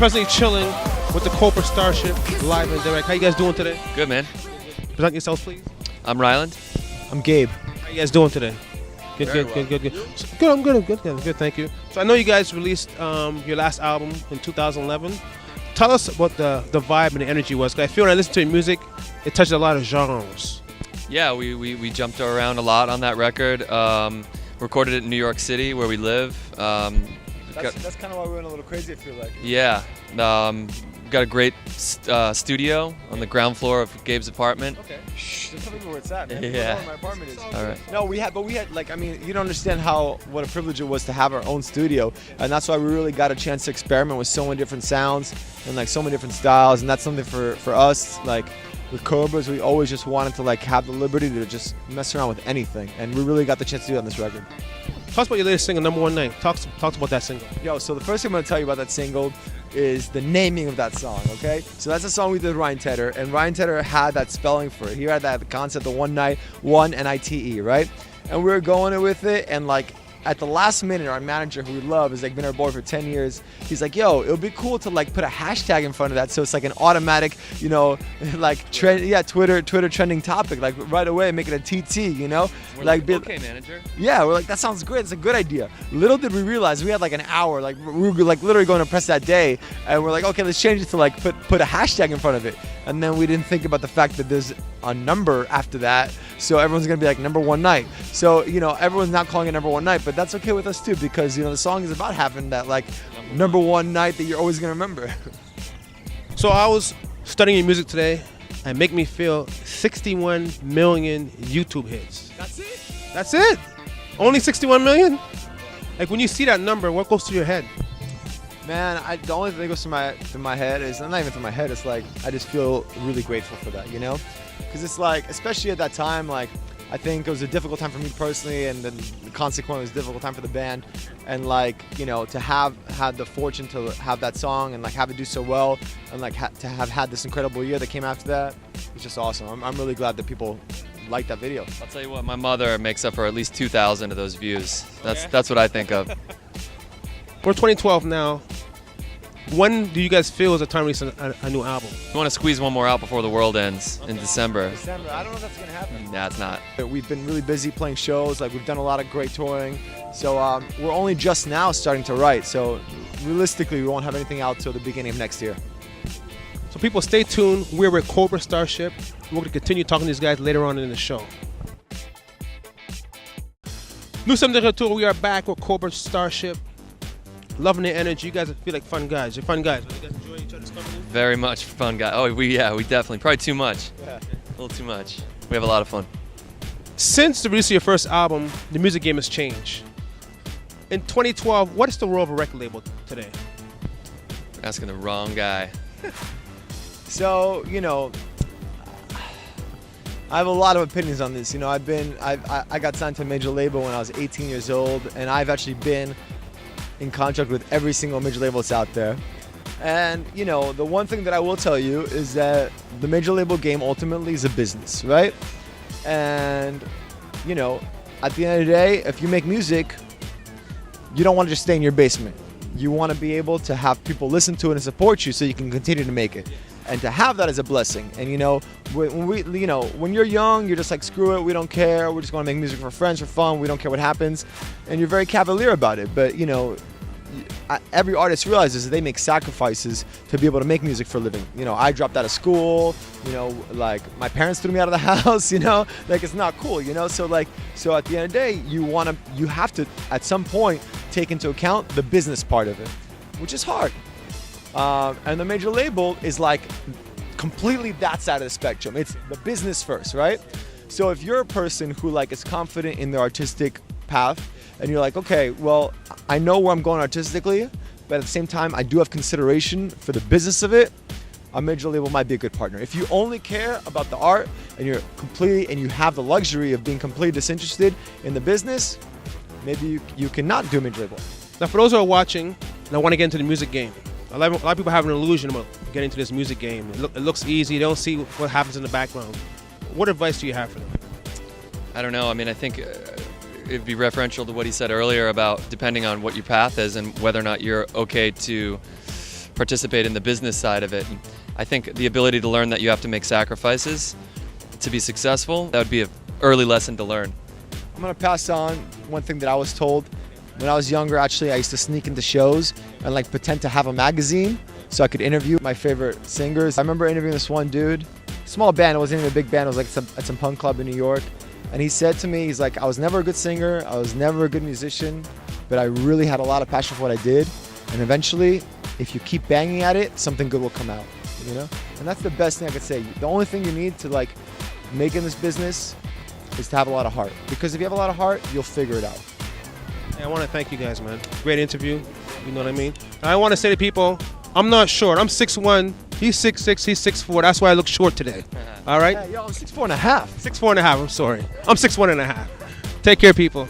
presently chilling with the Cobra Starship, live and direct. How you guys doing today? Good, man. Present yourselves, please. I'm Ryland. I'm Gabe. How you guys doing today? Good. I'm good, thank you. So I know you guys released your last album in 2011. Tell us what the vibe and the energy was. 'Cause I feel when I listen to your music, it touches a lot of genres. Yeah, we jumped around a lot on that record. Recorded it in New York City, where we live. That's kind of why we went a little crazy, I feel like. Yeah. Got a great studio on the ground floor of Gabe's apartment. Okay. Shh, don't tell me where it's at, man. Yeah. Where my apartment is. All right. No, we had, like, I mean, you don't understand what a privilege it was to have our own studio, and that's why we really got a chance to experiment with so many different sounds and like so many different styles, and that's something for us, like with Cobras, we always just wanted to like have the liberty to just mess around with anything, and we really got the chance to do that on this record. Tell us about your latest single, Number One Night. Talk about that single. Yo, so the first thing I'm going to tell you about that single is the naming of that song, okay? So that's a song we did with Ryan Tedder, and Ryan Tedder had that spelling for it. He had that concept of one night, one N-I-T-E, right? And we were going with it, and like at the last minute, our manager, who we love, has like been our boy for 10 years. He's like, yo, it would be cool to like put a hashtag in front of that, so it's like an automatic, you know, like trend, yeah, Twitter trending topic, like right away, make it a TT, you know, We're like okay, manager. Yeah, we're like, that sounds great. It's a good idea. Little did we realize we had like an hour, like we were like literally going to press that day, and we're like, okay, let's change it to like put a hashtag in front of it, and then we didn't think about the fact that there's a number after that, so everyone's gonna be like Number One Night. So you know, everyone's not calling it Number One Night, but that's okay with us too, because you know the song is about having that like number one night that you're always gonna remember. So I was studying your music today, and Make Me Feel 61 million YouTube hits. That's it. That's it. Only 61 million. Like when you see that number, what goes through your head? Man, the only thing that goes through my head is not even through my head. It's like I just feel really grateful for that, you know, because it's like, especially at that time, like I think it was a difficult time for me personally, and then consequently it was a difficult time for the band, and like, you know, to have had the fortune to have that song and like have it do so well, and like to have had this incredible year that came after that, it's just awesome. I'm really glad that people like that video. I'll tell you what, my mother makes up for at least 2,000 of those views. That's what I think of. We're 2012 now. When do you guys feel is the time to release a new album? We want to squeeze one more out before the world ends in December. I don't know if that's gonna happen. Nah, it's not. We've been really busy playing shows, like we've done a lot of great touring, so we're only just now starting to write, so realistically we won't have anything out till the beginning of next year. So people, stay tuned. We're with Cobra Starship. We're going to continue talking to these guys later on in the show. Nous sommes de retour. We are back with Cobra Starship. Loving the energy. You guys feel like fun guys. You're fun guys. You guys enjoy each other's company? Very much fun guy. Oh, we definitely. Probably too much. Yeah. A little too much. We have a lot of fun. Since the release of your first album, the music game has changed. In 2012, what is the role of a record label today? You're asking the wrong guy. So, you know, I have a lot of opinions on this. You know, I got signed to a major label when I was 18 years old, and I've actually been in contract with every single major label that's out there. And, you know, the one thing that I will tell you is that the major label game ultimately is a business, right? And, you know, at the end of the day, if you make music, you don't want to just stay in your basement. You want to be able to have people listen to it and support you so you can continue to make it. And to have that is a blessing. And you know, when you're young, you're just like, screw it, we don't care. We just want to make music for friends, for fun. We don't care what happens. And you're very cavalier about it. But you know, every artist realizes that they make sacrifices to be able to make music for a living. You know, I dropped out of school. You know, like my parents threw me out of the house. You know, like it's not cool. You know, so at the end of the day, you have to at some point take into account the business part of it, which is hard. And the major label is like completely that side of the spectrum. It's the business first, right? So if you're a person who like is confident in their artistic path, and you're like, okay, well, I know where I'm going artistically, but at the same time, I do have consideration for the business of it, a major label might be a good partner. If you only care about the art and you have the luxury of being completely disinterested in the business, maybe you cannot do a major label. Now, for those who are watching and I want to get into the music game, a lot of people have an illusion about getting into this music game. It looks easy. They don't see what happens in the background. What advice do you have for them? I don't know. I mean, I think it'd be referential to what he said earlier about depending on what your path is and whether or not you're okay to participate in the business side of it. And I think the ability to learn that you have to make sacrifices to be successful, that would be an early lesson to learn. I'm gonna pass on one thing that I was told. When I was younger, actually, I used to sneak into shows and like pretend to have a magazine so I could interview my favorite singers. I remember interviewing this one dude, small band, it wasn't even a big band, it was like at some punk club in New York. And he said to me, he's like, I was never a good singer, I was never a good musician, but I really had a lot of passion for what I did. And eventually, if you keep banging at it, something good will come out, you know? And that's the best thing I could say. The only thing you need to like make in this business is to have a lot of heart. Because if you have a lot of heart, you'll figure it out. Hey, I want to thank you guys, man. Great interview. You know what I mean? And I want to say to people, I'm not short. I'm 6'1", he's 6'6", he's 6'4". That's why I look short today. All right? Yeah, yo, I'm 6'4.5". 6'4.5", I'm sorry. I'm 6'1.5". Take care, people.